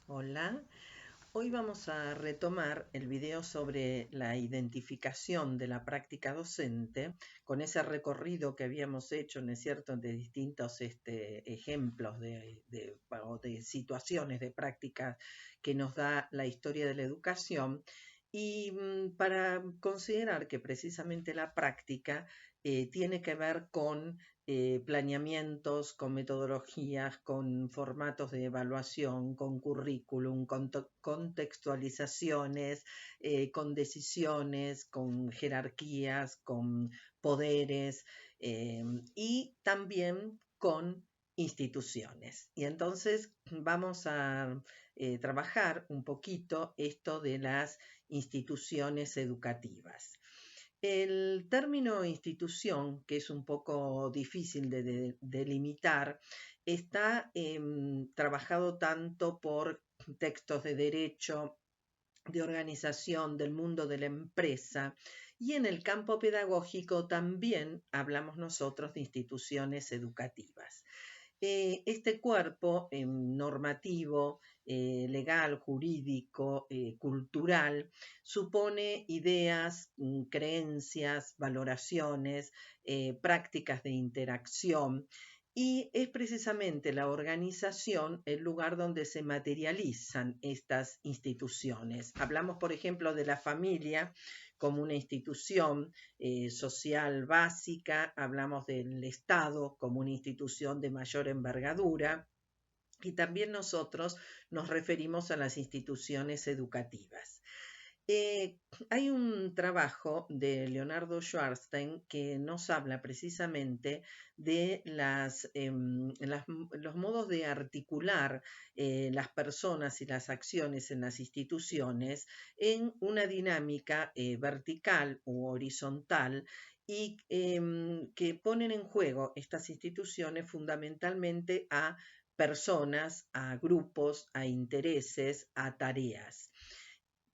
Hola, hoy vamos a retomar el video sobre la identificación de la práctica docente con ese recorrido que habíamos hecho, ¿no es cierto?, de distintos ejemplos o de situaciones de prácticas que nos da la historia de la educación y para considerar que precisamente la práctica tiene que ver con planeamientos, con metodologías, con formatos de evaluación, con currículum, con contextualizaciones, con decisiones, con jerarquías, con poderes y también con instituciones. Y entonces vamos a trabajar un poquito esto de las instituciones educativas. El término institución, que es un poco difícil de delimitar, está trabajado tanto por textos de derecho, de organización del mundo de la empresa, y en el campo pedagógico también hablamos nosotros de instituciones educativas. Este cuerpo normativo, legal, jurídico, cultural, supone ideas, creencias, valoraciones, prácticas de interacción, y es precisamente la organización el lugar donde se materializan estas instituciones. Hablamos, por ejemplo, de la familia como una institución social básica, hablamos del Estado como una institución de mayor envergadura, y también nosotros nos referimos a las instituciones educativas. Eh, Hay un trabajo de Leonardo Schwartzstein que nos habla precisamente de los modos de articular las personas y las acciones en las instituciones en una dinámica vertical u horizontal, y que ponen en juego estas instituciones fundamentalmente a personas, a grupos, a intereses, a tareas.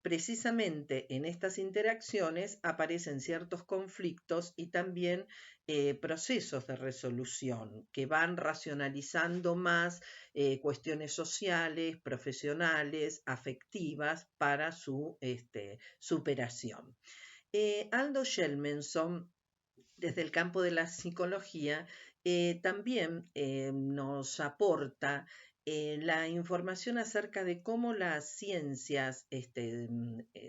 Precisamente en estas interacciones aparecen ciertos conflictos y también procesos de resolución que van racionalizando más cuestiones sociales, profesionales, afectivas para su superación. Aldo Shelmenson, desde el campo de la psicología, también nos aporta la información acerca de cómo las ciencias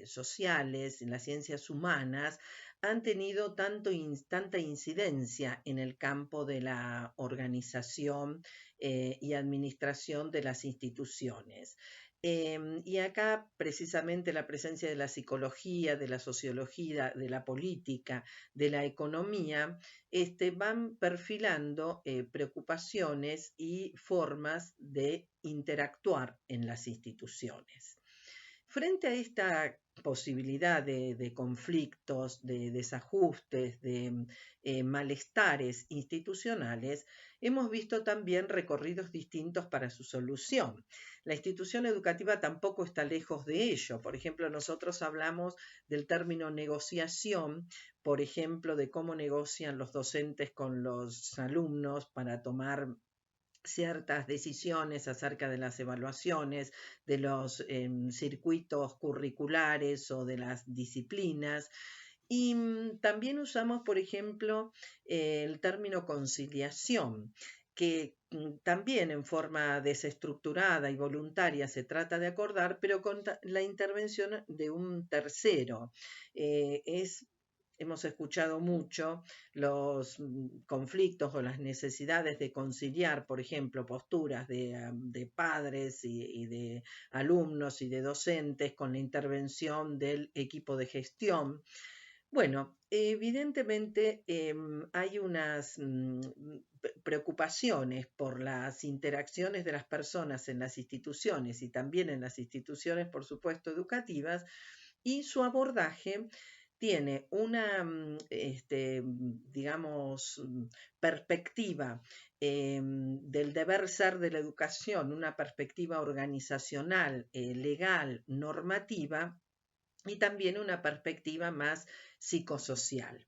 sociales, las ciencias humanas, han tenido tanta incidencia en el campo de la organización y administración de las instituciones. Y acá precisamente la presencia de la psicología, de la sociología, de la política, de la economía, van perfilando preocupaciones y formas de interactuar en las instituciones. Frente a esta posibilidad de conflictos, de desajustes, de malestares institucionales, hemos visto también recorridos distintos para su solución. La institución educativa tampoco está lejos de ello. Por ejemplo, nosotros hablamos del término negociación, por ejemplo, de cómo negocian los docentes con los alumnos para tomar ciertas decisiones acerca de las evaluaciones, de los circuitos curriculares o de las disciplinas. Y también usamos, por ejemplo, el término conciliación, que también en forma desestructurada y voluntaria se trata de acordar, pero con la intervención de un tercero. Hemos escuchado mucho los conflictos o las necesidades de conciliar, por ejemplo, posturas de padres y de alumnos y de docentes con la intervención del equipo de gestión. Bueno, evidentemente hay unas preocupaciones por las interacciones de las personas en las instituciones y también en las instituciones, por supuesto, educativas, y su abordaje tiene una, digamos, perspectiva del deber ser de la educación, una perspectiva organizacional, legal, normativa, y también una perspectiva más psicosocial.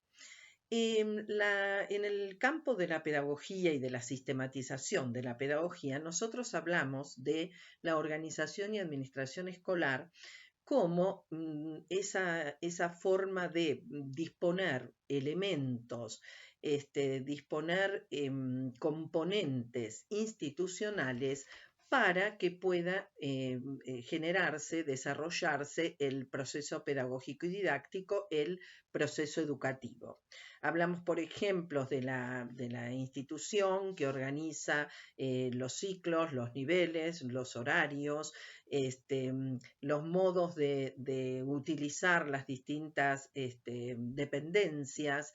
En el campo de la pedagogía y de la sistematización de la pedagogía, nosotros hablamos de la organización y administración escolar como esa forma de disponer elementos, disponer componentes institucionales para que pueda generarse, desarrollarse el proceso pedagógico y didáctico, el proceso educativo. Hablamos, por ejemplo, de la institución que organiza los ciclos, los niveles, los horarios, los modos de utilizar las distintas dependencias,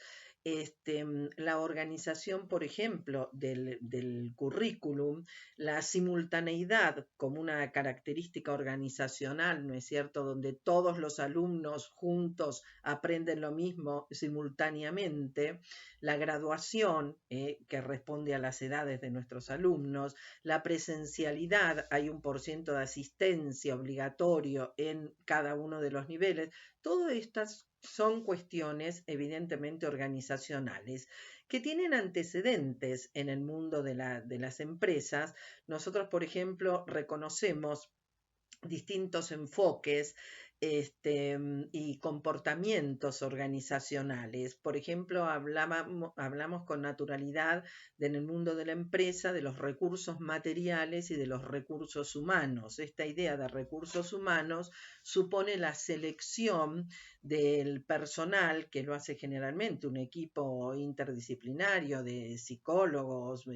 la organización, por ejemplo, del currículum, la simultaneidad como una característica organizacional, ¿no es cierto?, donde todos los alumnos juntos aprenden lo mismo simultáneamente, la graduación, que responde a las edades de nuestros alumnos, la presencialidad, hay un porcentaje de asistencia obligatorio en cada uno de los niveles. Todas estas son cuestiones evidentemente organizacionales que tienen antecedentes en el mundo de las empresas. Nosotros, por ejemplo, reconocemos distintos enfoques y comportamientos organizacionales. Por ejemplo, hablamos con naturalidad en el mundo de la empresa de los recursos materiales y de los recursos humanos. Esta idea de recursos humanos supone la selección del personal, que lo hace generalmente un equipo interdisciplinario de psicólogos,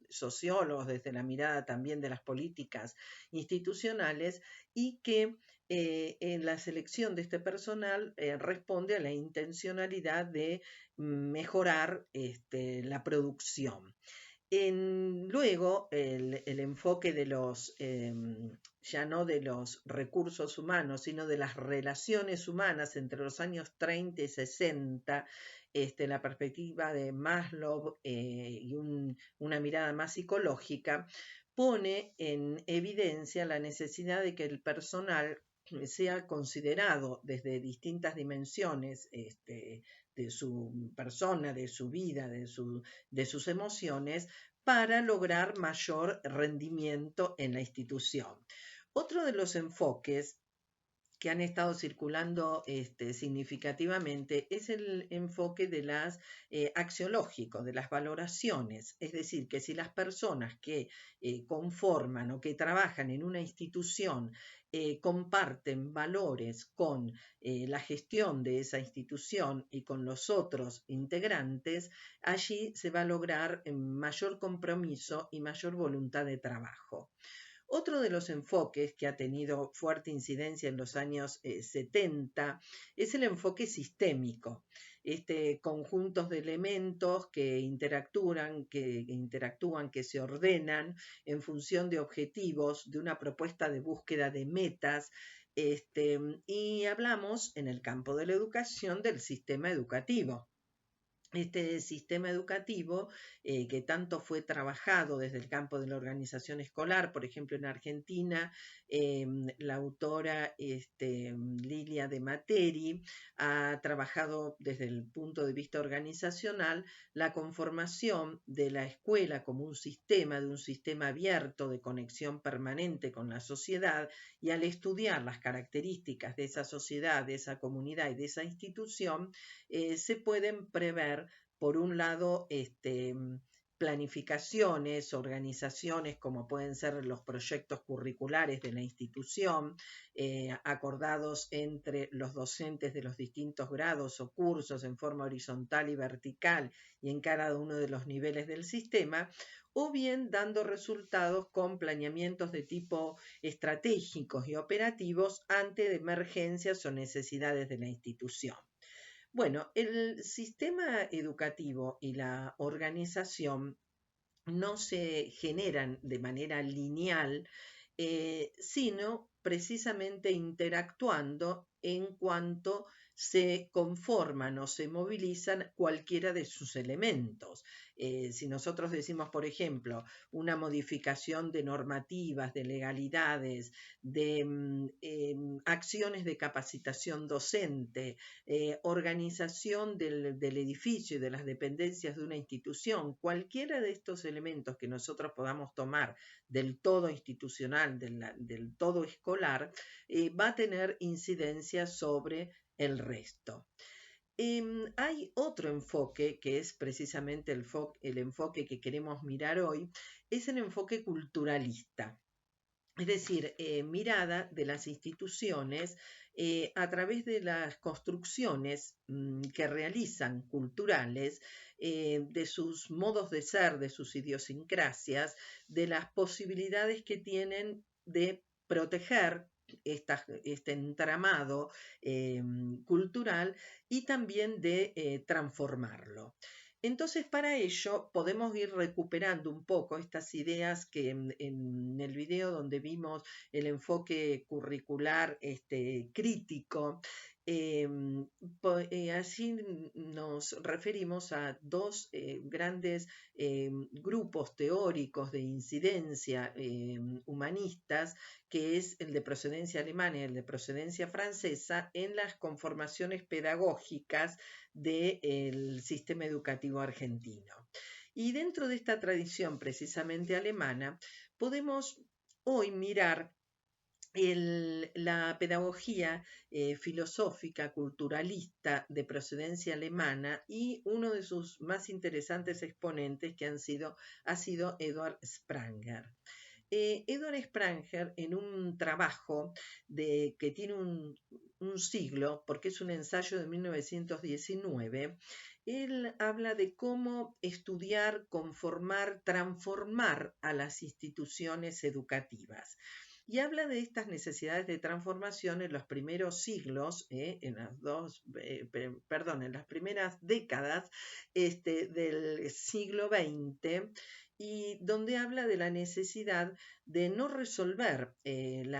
sociólogos, desde la mirada también de las políticas institucionales, y que en la selección de este personal responde a la intencionalidad de mejorar la producción. Luego, el enfoque de los, ya no de los recursos humanos, sino de las relaciones humanas entre los años 30 y 60, la perspectiva de Maslow y una mirada más psicológica, pone en evidencia la necesidad de que el personal sea considerado desde distintas dimensiones de su persona, de su vida, de sus emociones, para lograr mayor rendimiento en la institución. Otro de los enfoques que han estado circulando significativamente es el enfoque de las axiológico, de las valoraciones. Es decir, que si las personas que conforman o que trabajan en una institución comparten valores con la gestión de esa institución y con los otros integrantes, allí se va a lograr mayor compromiso y mayor voluntad de trabajo. Otro de los enfoques que ha tenido fuerte incidencia en los años 70 es el enfoque sistémico. Conjuntos de elementos que interactúan, que se ordenan en función de objetivos, de una propuesta de búsqueda de metas, y hablamos en el campo de la educación del sistema educativo. Este sistema educativo que tanto fue trabajado desde el campo de la organización escolar, por ejemplo en Argentina, la autora Lilia de Materi ha trabajado desde el punto de vista organizacional la conformación de la escuela como un sistema, de un sistema abierto de conexión permanente con la sociedad, y al estudiar las características de esa sociedad, de esa comunidad y de esa institución, se pueden prever, por un lado, planificaciones, organizaciones como pueden ser los proyectos curriculares de la institución, acordados entre los docentes de los distintos grados o cursos en forma horizontal y vertical y en cada uno de los niveles del sistema, o bien dando resultados con planeamientos de tipo estratégicos y operativos ante emergencias o necesidades de la institución. Bueno, el sistema educativo y la organización no se generan de manera lineal, sino precisamente interactuando en cuanto se conforman o se movilizan cualquiera de sus elementos. Si nosotros decimos, por ejemplo, una modificación de normativas, de legalidades, de acciones de capacitación docente, organización del edificio y de las dependencias de una institución, cualquiera de estos elementos que nosotros podamos tomar del todo institucional, del todo escolar, va a tener incidencia sobre el resto. Hay otro enfoque que es precisamente el enfoque que queremos mirar hoy, es el enfoque culturalista. Es decir, mirada de las instituciones a través de las construcciones que realizan culturales, de sus modos de ser, de sus idiosincrasias, de las posibilidades que tienen de proteger este entramado cultural y también de transformarlo. Entonces, para ello podemos ir recuperando un poco estas ideas que en el video donde vimos el enfoque curricular crítico, así nos referimos a dos grandes grupos teóricos de incidencia humanistas, que es el de procedencia alemana y el de procedencia francesa, en las conformaciones pedagógicas del sistema educativo argentino. Y dentro de esta tradición precisamente alemana, podemos hoy mirar la pedagogía filosófica, culturalista de procedencia alemana, y uno de sus más interesantes exponentes que ha sido Eduard Spranger. Eduard Spranger, en un trabajo que tiene un siglo, porque es un ensayo de 1919, él habla de cómo estudiar, conformar, transformar a las instituciones educativas. Y habla de estas necesidades de transformación en los primeros siglos, en las primeras décadas del siglo XX, y donde habla de la necesidad de no resolver el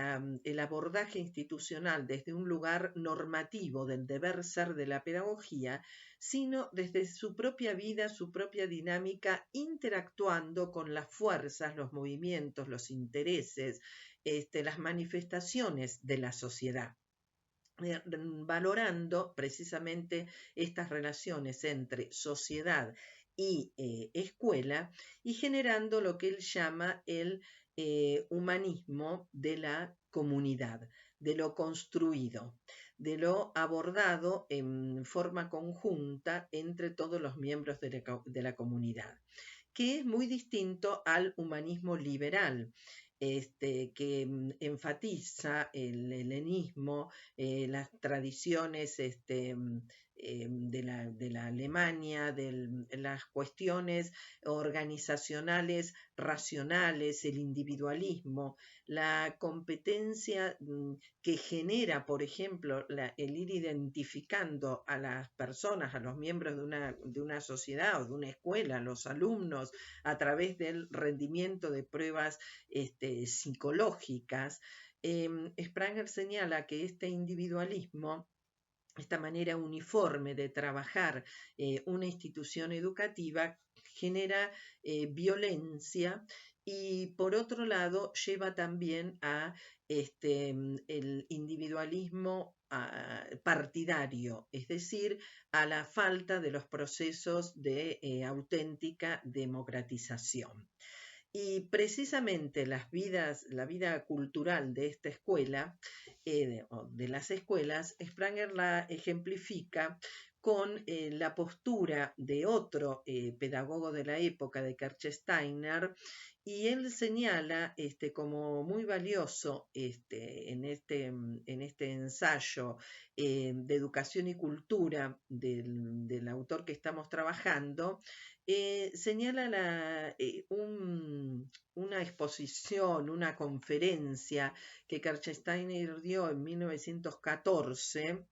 abordaje institucional desde un lugar normativo del deber ser de la pedagogía, sino desde su propia vida, su propia dinámica, interactuando con las fuerzas, los movimientos, los intereses, las manifestaciones de la sociedad, valorando precisamente estas relaciones entre sociedad y escuela, y generando lo que él llama el humanismo de la comunidad, de lo construido, de lo abordado en forma conjunta entre todos los miembros de la comunidad, que es muy distinto al humanismo liberal, que enfatiza el helenismo, las tradiciones de la Alemania, las cuestiones organizacionales racionales, el individualismo, la competencia que genera, por ejemplo, el ir identificando a las personas, a los miembros de una sociedad o de una escuela, los alumnos, a través del rendimiento de pruebas psicológicas. Spranger señala que este individualismo, esta manera uniforme de trabajar una institución educativa, genera violencia, y por otro lado lleva también a el individualismo partidario, es decir, a la falta de los procesos de auténtica democratización. Y precisamente la vida cultural de esta escuela, de las escuelas, Spranger la ejemplifica con la postura de otro pedagogo de la época, de Kerchsteiner, y él señala como muy valioso en este ensayo de educación y cultura del autor que estamos trabajando, señala una exposición, una conferencia que Kerchsteiner dio en 1914,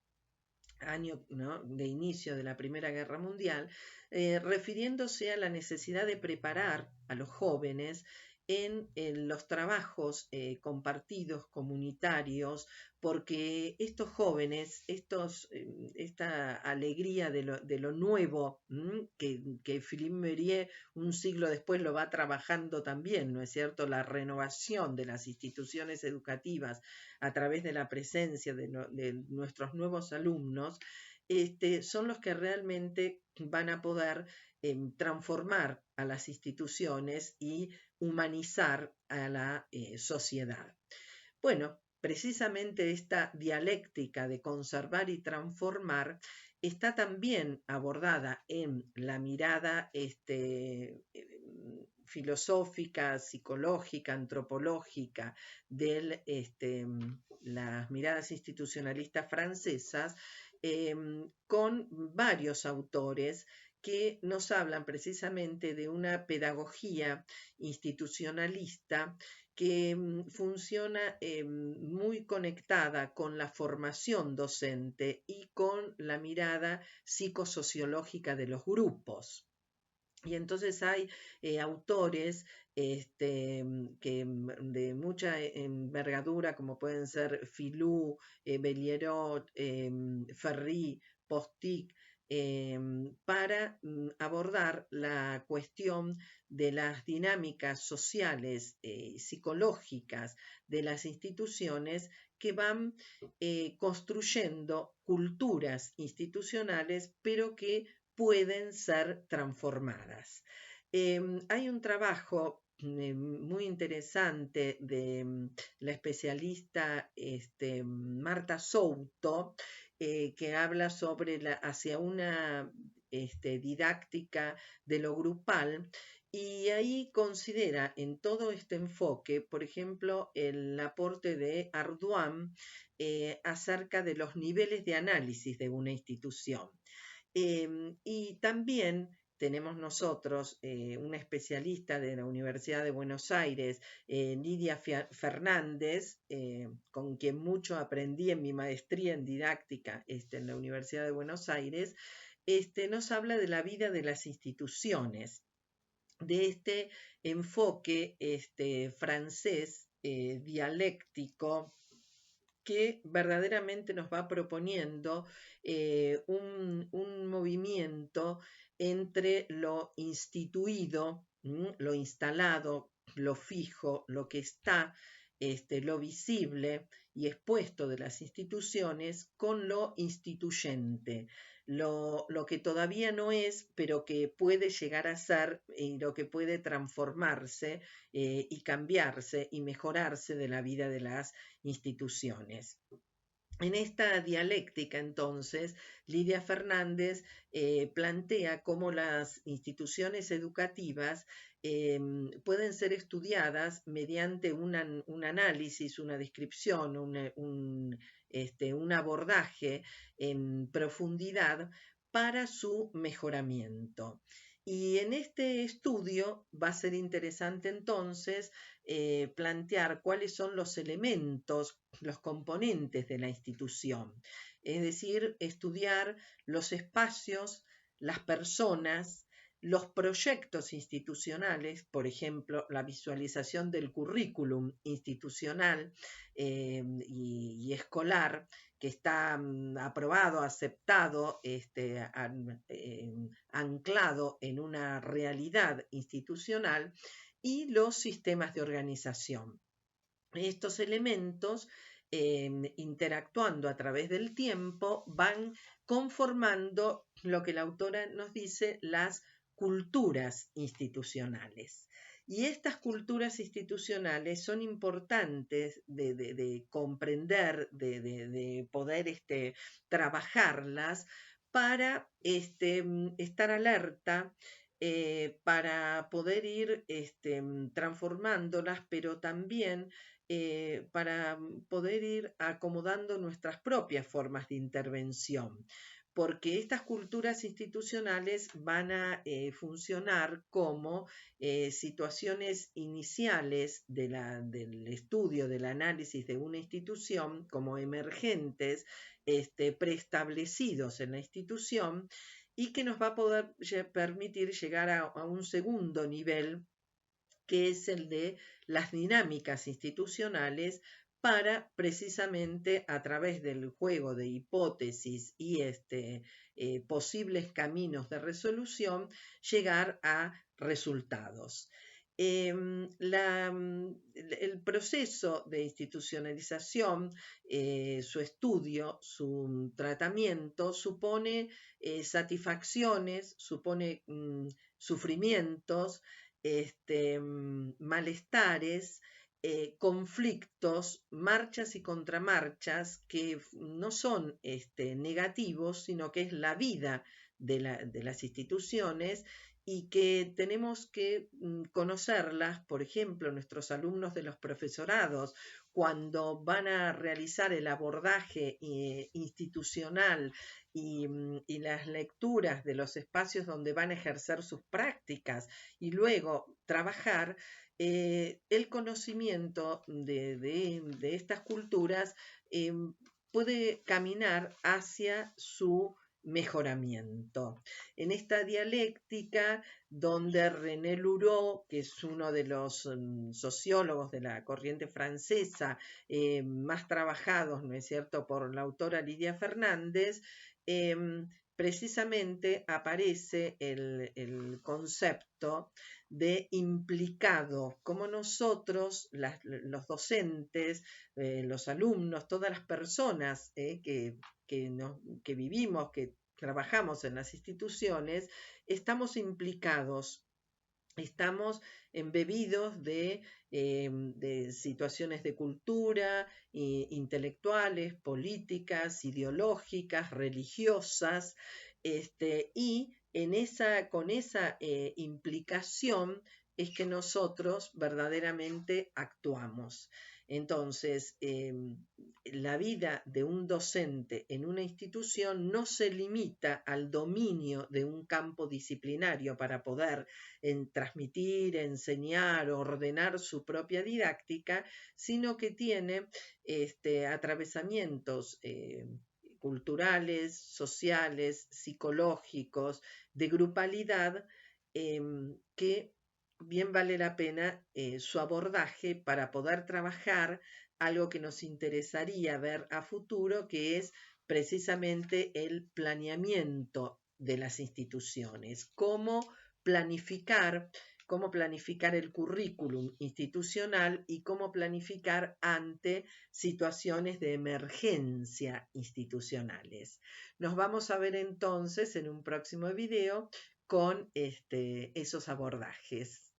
año, ¿no?, de inicio de la Primera Guerra Mundial, refiriéndose a la necesidad de preparar a los jóvenes en los trabajos compartidos, comunitarios, porque estos jóvenes, esta alegría de lo nuevo, que Philippe Mérieux un siglo después lo va trabajando también, ¿no es cierto? La renovación de las instituciones educativas a través de la presencia de nuestros nuevos alumnos, son los que realmente van a poder transformar a las instituciones y humanizar a la sociedad. Bueno, precisamente esta dialéctica de conservar y transformar está también abordada en la mirada filosófica, psicológica, antropológica de las miradas institucionalistas francesas, con varios autores que nos hablan precisamente de una pedagogía institucionalista que funciona muy conectada con la formación docente y con la mirada psicosociológica de los grupos. Y entonces hay autores de mucha envergadura, como pueden ser Filou, Belierot, Ferri, Postic, para abordar la cuestión de las dinámicas sociales, psicológicas de las instituciones que van construyendo culturas institucionales, pero que pueden ser transformadas. Hay un trabajo muy interesante de la especialista Marta Souto, que habla sobre hacia una didáctica de lo grupal, y ahí considera en todo este enfoque, por ejemplo, el aporte de Ardoin acerca de los niveles de análisis de una institución. Y también tenemos nosotros una especialista de la Universidad de Buenos Aires, Lidia Fernández, con quien mucho aprendí en mi maestría en didáctica en la Universidad de Buenos Aires, nos habla de la vida de las instituciones, de este enfoque francés dialéctico, que verdaderamente nos va proponiendo un movimiento entre lo instituido, lo instalado, lo fijo, lo que está, lo visible y expuesto de las instituciones, con lo instituyente, lo que todavía no es, pero que puede llegar a ser, y lo que puede transformarse y cambiarse y mejorarse de la vida de las instituciones. En esta dialéctica, entonces, Lidia Fernández plantea cómo las instituciones educativas pueden ser estudiadas mediante un análisis, una descripción, un abordaje en profundidad para su mejoramiento. Y en este estudio va a ser interesante entonces plantear cuáles son los elementos, los componentes de la institución, es decir, estudiar los espacios, las personas, los proyectos institucionales, por ejemplo, la visualización del currículum institucional y escolar, que está aprobado, aceptado, anclado en una realidad institucional, y los sistemas de organización. Estos elementos, interactuando a través del tiempo, van conformando lo que la autora nos dice, las culturas institucionales. Y estas culturas institucionales son importantes de comprender, de poder trabajarlas para estar alerta, para poder ir transformándolas, pero también para poder ir acomodando nuestras propias formas de intervención, porque estas culturas institucionales van a funcionar como situaciones iniciales del estudio, del análisis de una institución, como emergentes, preestablecidos en la institución, y que nos va a poder permitir llegar a un segundo nivel que es el de las dinámicas institucionales para precisamente a través del juego de hipótesis y posibles caminos de resolución llegar a resultados. El proceso de institucionalización, su estudio, su tratamiento, supone satisfacciones, supone sufrimientos, malestares, conflictos, marchas y contramarchas que no son negativos, sino que es la vida de las instituciones y que tenemos que conocerlas. Por ejemplo, nuestros alumnos de los profesorados, cuando van a realizar el abordaje institucional y las lecturas de los espacios donde van a ejercer sus prácticas y luego trabajar, el conocimiento de estas culturas puede caminar hacia su mejoramiento. En esta dialéctica, donde René Louraux, que es uno de los sociólogos de la corriente francesa más trabajados, ¿no es cierto?, por la autora Lidia Fernández, precisamente aparece el concepto de implicado, como nosotros, los docentes, los alumnos, todas las personas que vivimos, que trabajamos en las instituciones, estamos implicados, estamos embebidos de situaciones de cultura, intelectuales, políticas, ideológicas, religiosas, y con esa implicación es que nosotros verdaderamente actuamos. Entonces, la vida de un docente en una institución no se limita al dominio de un campo disciplinario para poder transmitir, enseñar, ordenar su propia didáctica, sino que tiene atravesamientos culturales, sociales, psicológicos, de grupalidad, que bien vale la pena su abordaje para poder trabajar algo que nos interesaría ver a futuro, que es precisamente el planeamiento de las instituciones, cómo planificar el currículum institucional y cómo planificar ante situaciones de emergencia institucionales. Nos vamos a ver entonces en un próximo video con esos abordajes.